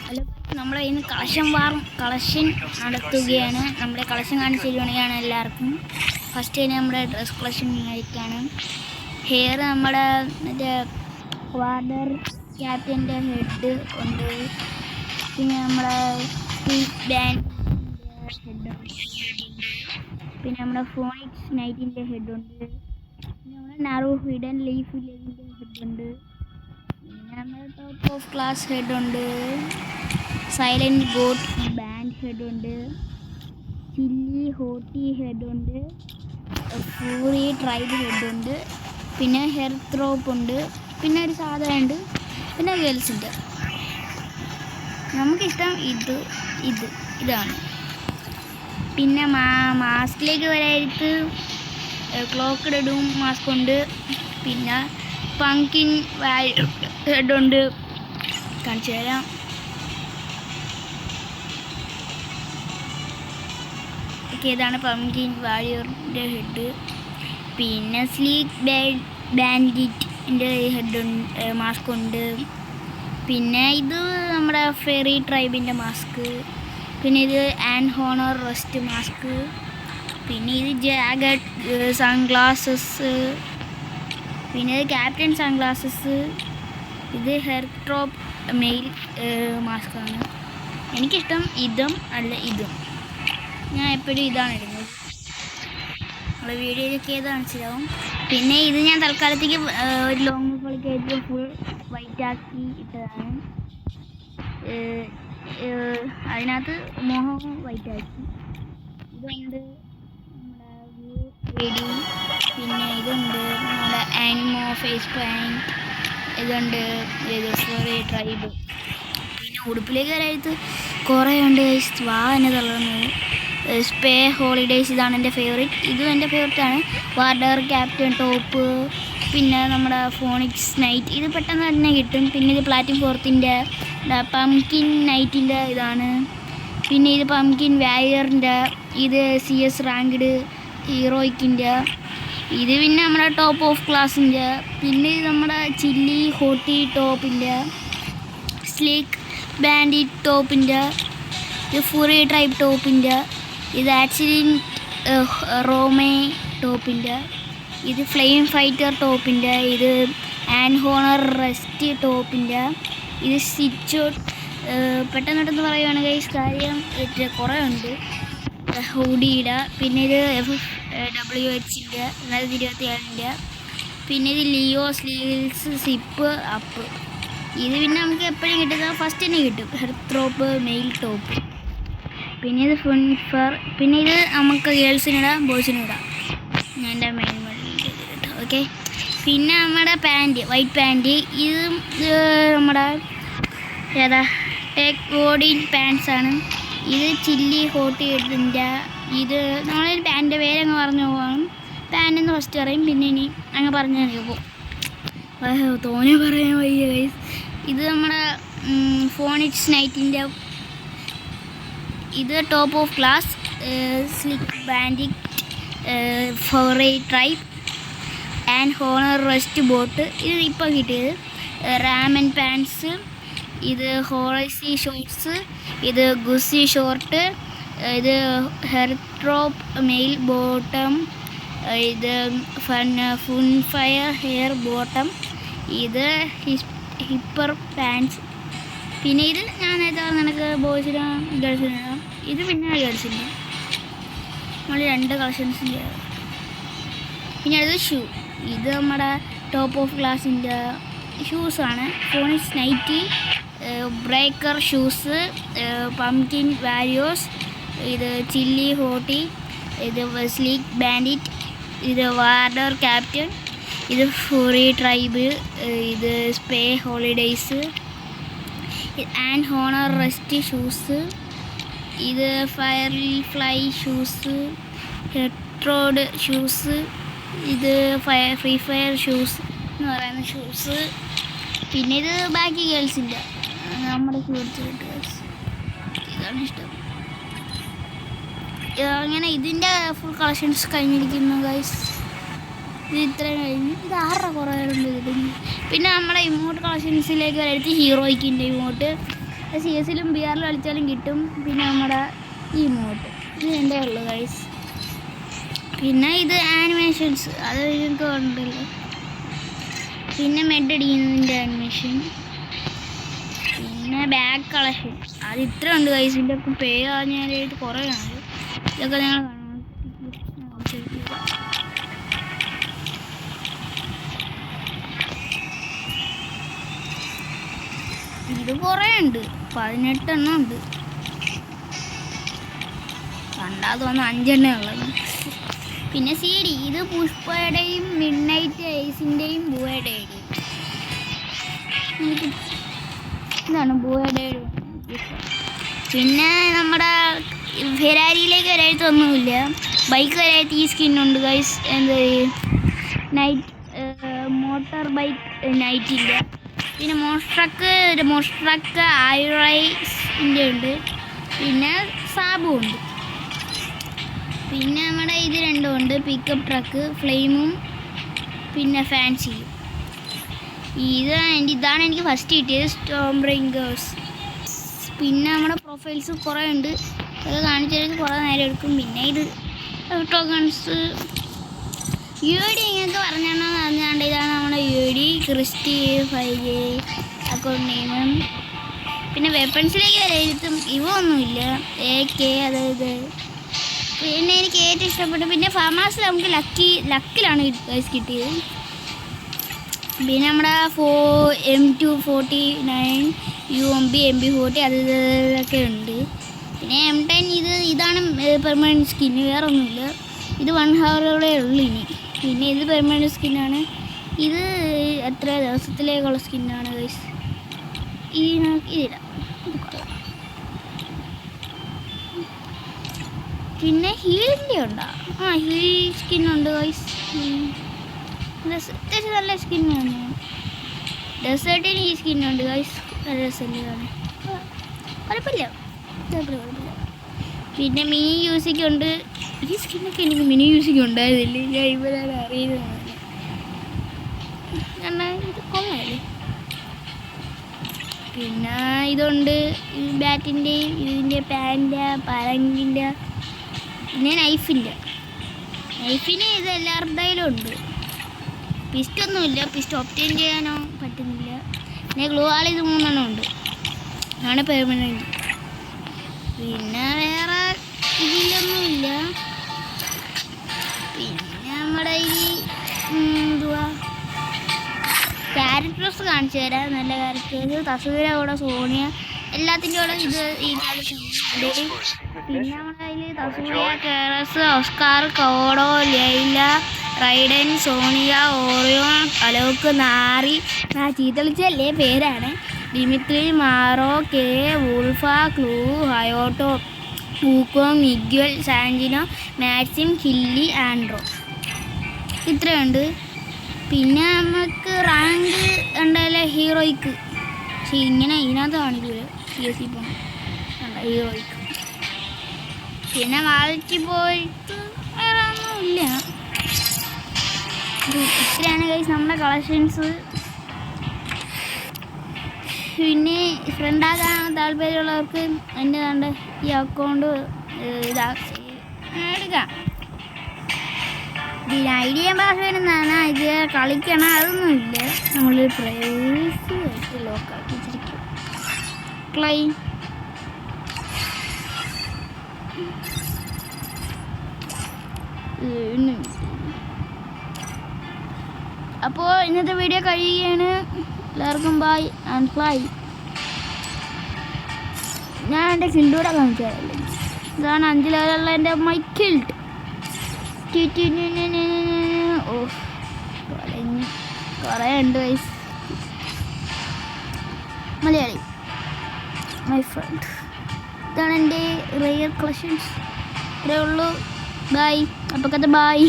Hello, നമ്മൾ ഇന്ന് collection നടത്തുകയാണ്. നമ്മുടെ കളക്ഷൻ കാണിച്ചു തരുവാണ് എല്ലാവർക്കും. ഫസ്റ്റ് തന്നെ നമ്മുടെ ഡ്രസ് കളക്ഷൻ ആയിട്ടാണ്. ഹെയർ നമ്മുടെ മറ്റേ വാർഡർ ക്യാപ്റ്റൻ്റെ ഹെഡ് ഉണ്ട്. പിന്നെ നമ്മുടെ സ്പീക്ക് ബാൻഡിൻ്റെ ഹെഡ് ഉണ്ട്. പിന്നെ നമ്മുടെ ഫോണിക്സ് നൈറ്റിൻ്റെ ഹെഡ് ഉണ്ട്. പിന്നെ നമ്മുടെ നാരോ ഹിഡൻ ലീഫ് വില്ലേജിൻ്റെ ഹെഡ് ഉണ്ട്. പിന്നെ നമ്മുടെ ടോപ്പ് ഓഫ് ക്ലാസ് ഹെഡ് ഉണ്ട്. സൈലൻറ്റ് ഗോട്ട് ബാൻഡ് ഹെഡ് ഉണ്ട്. ചില്ലി ഹോട്ടി ഹെഡ് ഉണ്ട്. ഫൂറി ട്രൈബ് ഹെഡ് ഉണ്ട്. പിന്നെ ഹെയർ ത്രോപ്പ് ഉണ്ട്. പിന്നെ ഒരു സാധാ ഉണ്ട്. പിന്നെ ഗേൾസിൻ്റെ. നമുക്കിഷ്ടം ഇതാണ്. പിന്നെ മാസ്കിലേക്ക് വരായിട്ട് ക്ലോക്ക് ഇടും മാസ്ക് ഉണ്ട്. പിന്നെ പംകിൻ ഹെഡ് ഉണ്ട്. കാണിച്ചു തരാം. ഇതാണ് പംകിൻ വാരിയറിൻ്റെ ഹെഡ്. പിന്നെ സ്ലീക്ക് ബാൻഡിറ്റിൻ്റെ ഹെഡ് മാസ്ക് ഉണ്ട്. പിന്നെ ഇത് നമ്മുടെ ഫെറി ട്രൈബിൻ്റെ മാസ്ക്. പിന്നെ ഇത് ആൻഡ് ഹോണർ റെസ്റ്റ് മാസ്ക്. പിന്നെ ഇത് ജാക്കറ്റ് സൺഗ്ലാസസ്. പിന്നെ ഇത് ക്യാപ്റ്റൻ സൺഗ്ലാസസ്. ഇത് ഹെയർ ഡ്രോപ്പ് മെയിൽ മാസ്കാണ്. എനിക്കിഷ്ടം ഇതും ഇതും. ഞാൻ എപ്പോഴും ഇതാണ് ഇടുന്നത്. നമ്മുടെ വീഡിയോയിലൊക്കെ ഏത് മനസ്സിലാവും. പിന്നെ ഇത് ഞാൻ തൽക്കാലത്തേക്ക് ഒരു ലോങ് കളിക്കായിട്ട് ഫുൾ വൈറ്റ് ആക്കി ഇട്ടതാണ്. അതിനകത്ത് മോഹം വൈറ്റ് ആക്കി. ഇതുണ്ട് നമ്മുടെ വീഡിയോ. പിന്നെ ഇതുണ്ട് നമ്മുടെ ആനിമോ ഫേസ് പാൻറ്. ഇതുണ്ട് ട്രൈബ്. പിന്നെ ഉടുപ്പിലേക്ക് വരായിട്ട് കുറേ ഉണ്ട്. വാ എന്നെ തള്ളുന്നു. സ്പേ ഹോളിഡേയ്സ് ഇതാണ് എൻ്റെ ഫേവറേറ്റ്. ഇതും എൻ്റെ ഫേവറേറ്റാണ്. Warder captain top. പിന്നെ നമ്മുടെ ഫോണിക്സ് നൈറ്റ്. ഇത് പെട്ടെന്ന് തന്നെ കിട്ടും. പിന്നെ ഇത് പ്ലാറ്റിനം ഫോർത്തിൻ്റെ പംകിൻ നൈറ്റിൻ്റെ ഇതാണ്. പിന്നെ ഇത് പംകിൻ വാരിയറിൻ്റെ. ഇത് CS റാങ്ക്ഡ് ഹീറോയ്ക്കിൻ്റെ. ഇത് പിന്നെ നമ്മുടെ ടോപ്പ് ഓഫ് ക്ലാസിൻ്റെ. പിന്നെ ഇത് നമ്മുടെ ചില്ലി ഹോട്ടി ടോപ്പിൻ്റെ. സ്ലീക്ക് ബാൻഡിറ്റ് ടോപ്പിൻ്റെ. ഇത് ഫുറി ട്രൈബ് ടോപ്പിൻ്റെ. ഇത് ആക്സിഡൻറ്റ് റോമേ ടോപ്പിൻ്റെ. ഇത് ഫ്ലെയിം ഫൈറ്റർ ടോപ്പിൻ്റെ. ഇത് ആൻഡ് ഹോണർ റെസ്റ്റ് ടോപ്പിൻ്റെ. ഇത് സ്റ്റിച്ചോട്ട്. പെട്ടെന്ന് പറയുകയാണ് ഗൈസ്. കാര്യം കുറേ ഉണ്ട്. ഹൂഡിയുടെ. പിന്നെ ഇത് FWHൻ്റെ 2027ൻ്റെ. പിന്നെ ഇത് ലിയോ സ്ലീവ്സ് സിപ്പ് അപ്പ്. ഇത് പിന്നെ നമുക്ക് എപ്പോഴും കിട്ടുന്നത് ഫസ്റ്റ് തന്നെ കിട്ടും. Hair drop male top. പിന്നെ ഇത് ഫുൺഫർ. പിന്നെ ഇത് നമുക്ക് ഗേൾസിനിടാം ബോയ്സിനിടാം. ഞാൻ എൻ്റെ മെയിൻ കേട്ടോ. ഓക്കെ. പിന്നെ നമ്മുടെ പാൻറ്റ് വൈറ്റ് പാൻറ്റ്. ഇത് നമ്മുടെ ഏതാ ടെക് ബോഡി പാൻറ്റ്സാണ്. ഇത് ചില്ലി ഹോട്ടി ഇതിൻ്റെ. ഇത് നമ്മളെ പാൻറ്റിൻ്റെ പേരങ്ങ് പറഞ്ഞു പോകാം. പാൻറ്റെന്ന് ഫസ്റ്റ് പറയും. പിന്നെ ഇനി അങ്ങ് പറഞ്ഞു പോകും. തോന്നി പറയാൻ വയ്യ ഗൈസ്. ഇത് നമ്മുടെ ഫോണിക്സ് നൈറ്റിൻ്റെ. ഇത് top of class sleek bandit fury tribe and honor rest boot. ഇത് ഇപ്പോൾ കിട്ടിയത് റാമൻ പാൻസ്. ഇത് ഹോളസി ഷോർട്ട്സ്. ഇത് ഗുസി ഷോർട്ട്. ഇത് ഹെയർ ഡ്രോപ്പ് മെയിൽ ബോട്ടം. ഇത് ഫുൺഫയർ ഹെയർ ബോട്ടം. ഇത് ഹിപ്പർ പാൻസ്. പിന്നെ ഇത് ഞാൻ നിനക്ക് ബോയ്സിനും ഗേൾസിനും. ഇത് പിന്നെ ഗേൾസിൻ്റെ. നമ്മൾ 2 കളക്ഷൻസിൻ്റെ. പിന്നെ അത് ഷൂ. ഇത് നമ്മുടെ ടോപ്പ് ഓഫ് ക്ലാസിൻ്റെ ഷൂസാണ്. Phoenix knight breaker shoes. Pumpkin warriors. ഇത് ചില്ലി ഹോട്ടി. ഇത് സ്ലീക്ക് ബാൻഡിറ്റ്. ഇത് വാർഡർ ക്യാപ്റ്റൻ. ഇത് ഫുറി ട്രൈബ്. ഇത് സ്പേ holidays. And honor rest shoes. ഇത് ഫയർ ഫ്ലൈ ഷൂസ്. ഹെട്രോഡ് ഷൂസ്. ഇത് ഫ്രീ ഫയർ ഷൂസ് എന്ന് പറയുന്ന ഷൂസ്. പിന്നെ ഇത് ബാക്കി ഗേൾസിൻ്റെ നമ്മുടെ ഷൂസ്. ഇതാണ് ഇഷ്ടം. അങ്ങനെ ഇതിൻ്റെ ഫുൾ കളക്ഷൻസ് കഴിഞ്ഞിരിക്കുന്നു ഗൈസ്. ഇത് ഇത്രയും കഴിഞ്ഞു. ഇത് 6 കുറേ ഉണ്ട് ഇതിന്. പിന്നെ നമ്മുടെ ഇമോട്ട് കളക്ഷൻസിലേക്ക് വരരുത്തി ഹീറോയ്ക്കിൻ്റെ ഇമോട്ട്. CS ലും BR ലും കളിച്ചാലും കിട്ടും. പിന്നെ നമ്മുടെ ഈ ഇമോട്ട് ഇത് എൻ്റെ ഉള്ളു ഗൈസ്. പിന്നെ ഇത് ആനിമേഷൻസ് അത് നിങ്ങൾക്ക് ഉണ്ടല്ലോ. പിന്നെ മെഡ് അടിക്കുന്നതിൻ്റെ ആനിമേഷൻ, പിന്നെ ബാഗ് കളക്ഷൻ അത് ഇത്ര ഉണ്ട് ഗൈസ്. ഇതിൻ്റെ ഒക്കെ പേര് പറഞ്ഞാലായിട്ട് കുറേ ആണ്. ഇതൊക്കെ നിങ്ങൾ കാണാം. ഇത് കുറേ ഉണ്ട്, 18 എണ്ണം ഉണ്ട്. കണ്ടാൽ തോന്നുന്നു 5 എണ്ണേ ഉള്ളത്. പിന്നെ CD ഇത് പുഷ്പയുടെയും മിഡ് നൈറ്റ് ഐസിൻ്റെയും ബൂയുടെയും. ഇതാണ് ബൂയുടെയും. പിന്നെ നമ്മുടെ ഫെരാരിയിലേക്ക് വരാത്തൊന്നുമില്ല. ബൈക്ക് വരാത്ത ഈ സ്കിന്നുണ്ട് ഗൈസ്. എന്ത് നൈറ്റ് മോട്ടോർ ബൈക്ക് നൈറ്റില്ല. പിന്നെ മോൺസ്ട്രക്ക് ഐറൈസിൻ്റെ ഉണ്ട്. പിന്നെ സാബും ഉണ്ട്. പിന്നെ നമ്മുടെ ഇത് രണ്ടും ഉണ്ട്, പിക്കപ്പ് ട്രക്ക് ഫ്ലെയിമും പിന്നെ ഫാൻസിയും. ഇതാണ് എനിക്ക് ഫസ്റ്റ് കിട്ടിയത്, സ്റ്റോം ബ്രിങ്കേഴ്സ്. പിന്നെ നമ്മുടെ പ്രൊഫൈൽസ് കുറേ ഉണ്ട്, അത് കാണിച്ചാൽ കുറേ നേരം എടുക്കും. പിന്നെ ഇത് ടോക്കൺസ് UID ഇങ്ങനത്തെ പറഞ്ഞാണ്ട് ഇതാണ് നമ്മുടെ UID ക്രിസ്റ്റി 5J അക്കൗണ്ട് നെയിമും. പിന്നെ വെപ്പൺസിലേക്ക് വരെ എഴുത്തും ഇവ ഒന്നുമില്ല. AK അതായത്. പിന്നെ എനിക്ക് ഏറ്റവും ഇഷ്ടപ്പെട്ടു പിന്നെ ഫാമാസിൽ നമുക്ക് ലക്കിലാണ് കിട്ടിയത്. പിന്നെ നമ്മുടെ M249 UMP MP40 അതൊക്കെ ഉണ്ട്. പിന്നെ M10 ഇതാണ് പെർമനൻറ്റ് സ്കിന്ന്, വേറെ ഒന്നുമില്ല. ഇത് 1 ഹവറോടെ ഉള്ളു ഇനി. പിന്നെ ഇത് പെർമനൻറ്റ് സ്കിന്നാണ്. ഇത് എത്ര ദിവസത്തിലേക്കുള്ള സ്കിന്നാണ് ഗൈസ്. ഇതില്ല. പിന്നെ ഹീലിൻ്റെ ഉണ്ടോ? ഹീൽ സ്കിന്നുണ്ട് ഗൈസ്. അത്യാവശ്യം നല്ല സ്കിന്നാണ്. ഡെസേർട്ടിന് ഈ സ്കിന്നുണ്ട് ഗൈസ്, നല്ല രസമുണ്ട്, കുഴപ്പമില്ല. പിന്നെ മിനി യൂസിക്ക് ഉണ്ട്. ഈ സ്കിന്നൊക്കെ എനിക്ക് മിനി യൂസിക്ക് ഉണ്ടായിരുന്നില്ല, ഞാൻ ഇവരാണ് അറിയുന്നതാണ്. ഇത് കൊള്ളാല്ലേ. പിന്നെ ഇതുണ്ട് ബാറ്റിൻ്റെയും ഇതിൻ്റെ പാൻ്റെ പരങ്കിൻ്റെ. പിന്നെ നൈഫിന് ഇത് എല്ലാവരുടെയിലും ഉണ്ട്. പിസ്റ്റൊന്നുമില്ല, പിസ്റ്റ് ഒപ്റ്റൈൻ ചെയ്യാനോ പറ്റുന്നില്ല. പിന്നെ ഗ്ലൂ വാൾ ഇത് 3 എണ്ണം ഉണ്ട്, അതാണ് പെർമനൻറ്റ്. പിന്നെ വേറെ ഇതിലൊന്നുമില്ല. പിന്നെ നമ്മുടെ ഈ എന്തുവാ ക്യാരക്ടേഴ്സ് കാണിച്ചു തരാം, നല്ല ക്യാരക്ടേഴ്സ്. തസ്വീര കൂടെ സോണിയ എല്ലാത്തിൻ്റെ കൂടെ ഇത് ഈ പിന്നെ നമ്മുടെ കയ്യിൽ തസ്വീര, കേറസ്, ഓസ്കാർ, കോഡോ, ലൈല, റൈഡൻ, സോണിയ, ഓറിയോൺ, അലോക്ക്, നാറി ചീത്തളിച്ചല്ലേ പേരാണ്, ഡിമിത്രി, മാറോ, കെ, വൂൾഫ, ക്ലൂ, ഹയോട്ടോ, പൂക്കോങ്, നിഗ്വൽ, സാൻജിനോ, മാക്സിം, കില്ലി, ആൻഡ്രോ. ഇത്രയുണ്ട്. പിന്നെ നമുക്ക് റാങ്ക് ഉണ്ടല്ലേ ഹീറോയ്ക്ക്. പക്ഷെ ഇങ്ങനെ ഇതിനകത്ത് കാണിക്കില്ല, CS ഇപ്പം ഹീറോയ്ക്ക്. പിന്നെ വാലറ്റിൽ പോയിട്ട് വേറെ ഒന്നുമില്ല. ഇത്രയാണ് ഗൈസ് നമ്മുടെ കളക്ഷൻസ്. പിന്നെ ഫ്രണ്ടാകാൻ താല്പര്യമുള്ളവർക്ക് എൻ്റെ കണ്ട് ഈ അക്കൗണ്ട് എടുക്കാം. ഇതിന് ഐഡിയ പാസ്വേഡ് എന്നാണ്, ഇത് കളിക്കണം അതൊന്നുമില്ല. നമ്മൾ പ്രൈവസി ആയിട്ട് ലോക്കാക്കി വെച്ചിരിക്കും. ക്ലൈം അപ്പോൾ ഇന്നത്തെ വീഡിയോ കഴിയുകയാണ്. എല്ലാവർക്കും ബൈ ആൻഡ് ഫ്ലൈ. ഞാൻ എൻ്റെ കിൽഡൂടെ കാണിച്ചു തരാമല്ലേ. ഇതാണ് 5 ലെവലുള്ള എൻ്റെ മൈക്കിൽഡ്. ഓ കുറേ ഉണ്ട് വയസ്സ്. Malayali my friend. ഇതാണ് എൻ്റെ റെയർ കളക്ഷൻസ്. ഇത്രയേ ഉള്ളൂ. ബൈ. അപ്പോൾ കഥ ബൈ.